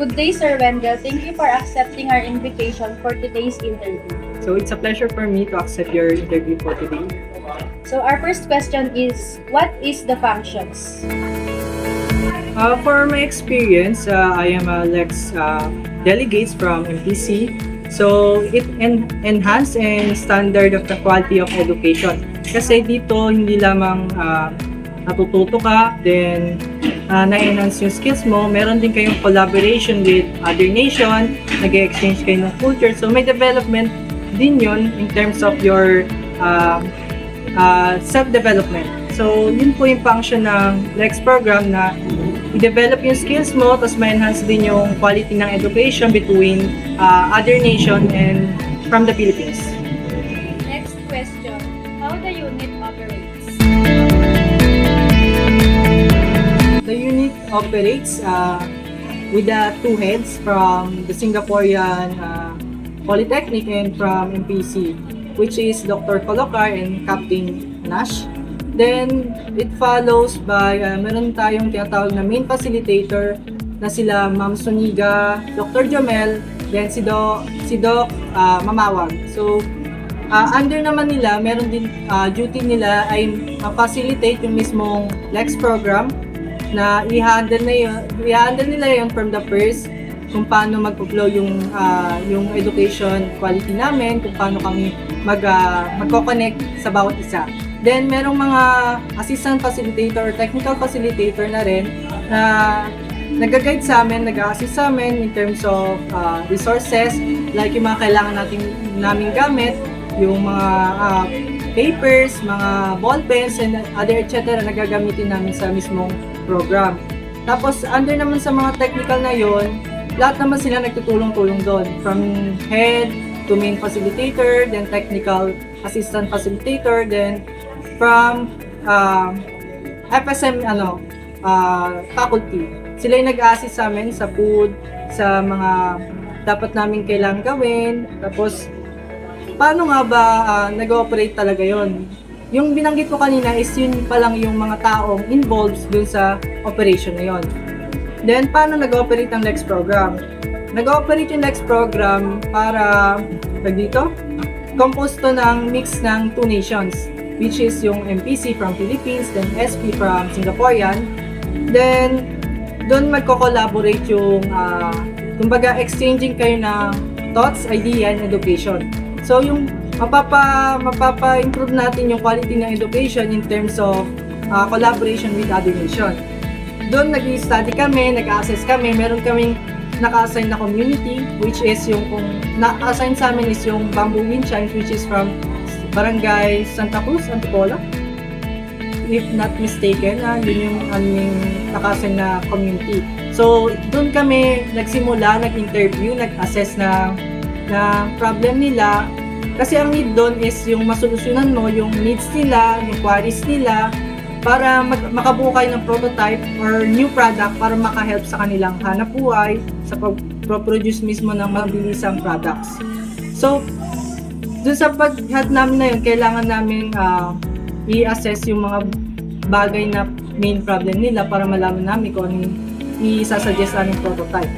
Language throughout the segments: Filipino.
Good day, Sir Wendell. Thank you for accepting our invitation for today's interview. So it's a pleasure for me to accept your interview for today. So our first question is, what is the functions? For my experience, I am a Lex delegates from MPC. So it enhance and standard of the quality of education. Kasi dito hindi lamang natututo ka, then na-enhance yung skills mo. Meron din kayong collaboration with other nation, nag-exchange kayo ng culture. So may development din yun in terms of your self-development. So yun po yung function ng Lex program na i-develop yung skills mo, tapos ma-enhance din yung quality ng education between other nation and from the Philippines. Next question, how the unit operates? The unit operates with the two heads from the Singaporean Polytechnic and from MPC, which is Dr. Colokar and Captain Nash. Then, it follows by, meron tayong tinatawag na main facilitator na sila Ma'am Suniga, Dr. Jomel, then si Doc Mamawag. So, under naman nila, meron din duty nila ay facilitate yung mismong Lex program na i-handle nila yun from the first, kung paano mag-flow yung education quality namin, kung paano kami magko-connect sa bawat isa. Then, merong mga assistant facilitator or technical facilitator na rin na nag-guide sa amin, nag-assist sa amin in terms of resources, like yung mga kailangan namin gamit, yung mga papers, mga ball pens, and other etc. na gagamitin namin sa mismong program. Tapos, under naman sa mga technical na yon, lahat naman sila nagtutulong-tulong doon. From head to main facilitator, then technical assistant facilitator, then from FSM faculty. Sila yung nag-assist sa amin sa food, sa mga dapat namin kailangan gawin. Tapos, paano nga ba nag-ooperate talaga yon? Yung binanggit ko kanina is yun pa lang yung mga taong involved dun sa operation na yon. Then, paano nag-ooperate ang Lex program? Nag-ooperate yung Lex program para, composed to ng mix ng two nations, which is yung MPC from Philippines, then SP from Singaporean. Then, doon magko-collaborate yung, kumbaga, exchanging kayo ng thoughts, idea, and education. So, yung mapapa-improve natin yung quality ng education in terms of collaboration with other nation. Doon nag-study kami, nag-assess kami, meron kaming naka-assign na community, which is yung, kung naka-assign sa amin is yung Bamboo Wind Chimes, which is from Barangay Santa Cruz, Antipolo. If not mistaken, yun yung aming naka-assign na community. So, doon kami nagsimula, nag-interview, nag-assess na problem nila. Kasi ang need doon is yung masolusyonan mo, yung needs nila, yung queries nila, para makabuo kayo ng prototype or new product para maka-help sa kanilang hanap buhay, sa pag-produce mismo ng mabilisang products. So, dun sa pag-help namin na yun, kailangan namin i-assess yung mga bagay na main problem nila para malaman namin kung ano yung i-suggest namin prototype.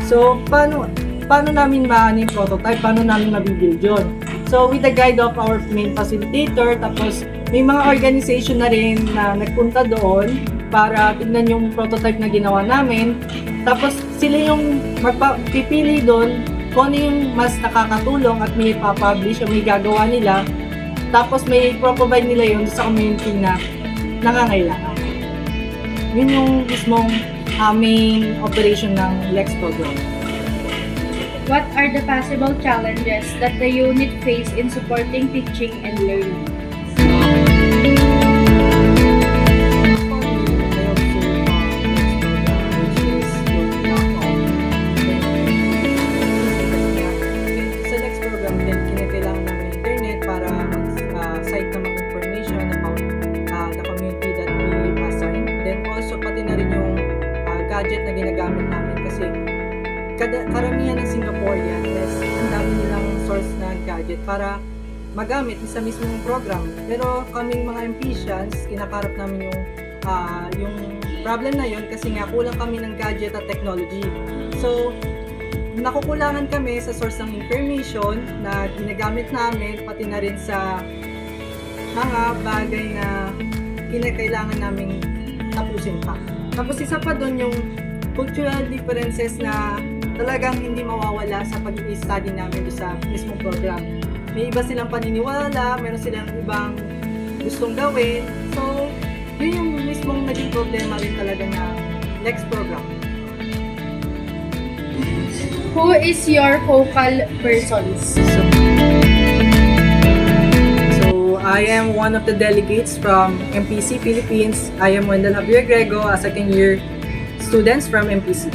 So, paano namin maano yung prototype? Paano namin mabibuild yun? So, with the guide of our main facilitator, tapos may mga organization na rin na nagpunta doon para tignan yung prototype na ginawa namin. Tapos, sila yung magpipili doon kung ano yung mas nakakatulong at may ipapublish o may gagawa nila. Tapos, may provide nila yun sa community na nangangailangan. Yun yung mismong main operation ng Lex program. What are the possible challenges that the unit face in supporting teaching and learning? Sa Lex program din, kinakailangan namin internet para mag-cite ng mga information about the community that we assign. Then also, pati na rin yung gadget na ginagamit namin kasi karamihan ng Singaporean is ang dami nilang source na gadget para magamit sa mismong program. Pero kaming mga MPsians, kinakarap namin yung problem na yon kasi nga kulang kami ng gadget at technology. So, nakukulangan kami sa source ng information na ginagamit namin, pati na rin sa mga bagay na kinakailangan naming tapusin pa. Tapos isa pa doon yung cultural differences na talagang hindi mawawala sa pag-i-study namin doon sa mismong program. May iba silang paniniwala, meron silang ibang gustong gawin. So, yun yung mismong naging problema rin talaga na next program. Who is your focal persons? So, I am one of the delegates from MPC Philippines. I am Wendell Javier Grego, a second year students from MPC.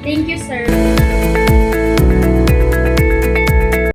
Thank you, sir.